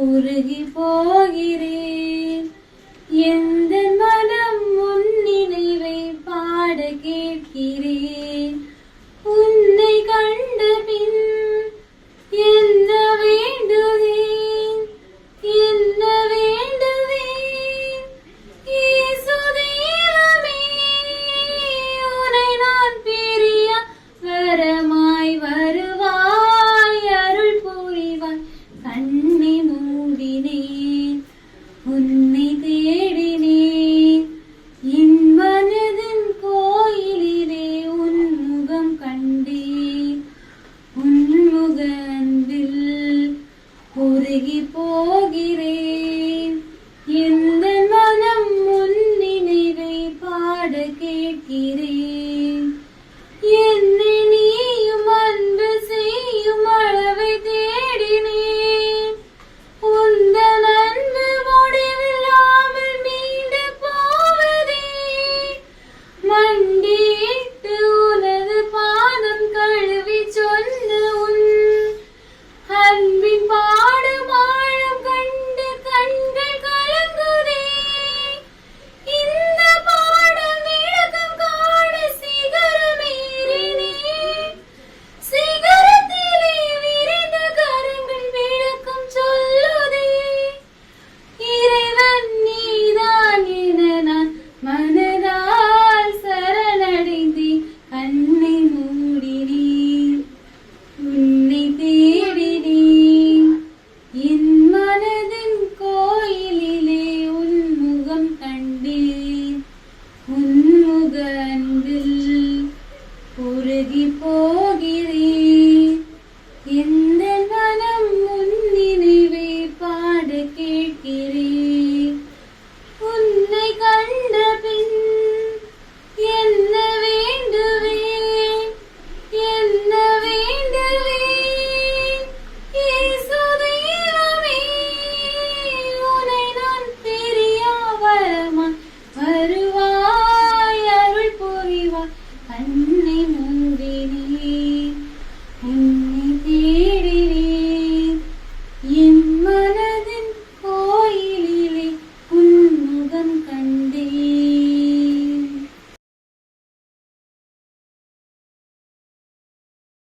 உருகி போகிறேன். எந்த மனம் உன் நினைவை பாட கேட்கிறேன். உன்னை கண்ட பின் என்ன வேண்டுவேன், என்ன வேண்டுவேன். இயேசு தெய்வமே, உன்னை நான் பிரிய வரமாய் வருவாய், அருள் புரிவாய். கண்ணை மூடினேன், உன்னை தேடினேன். என் மனதின் கோயிலிலே உன் முகம் கண்டேன். உன் முக அன்பில் உருகி போகிறேன். எந்த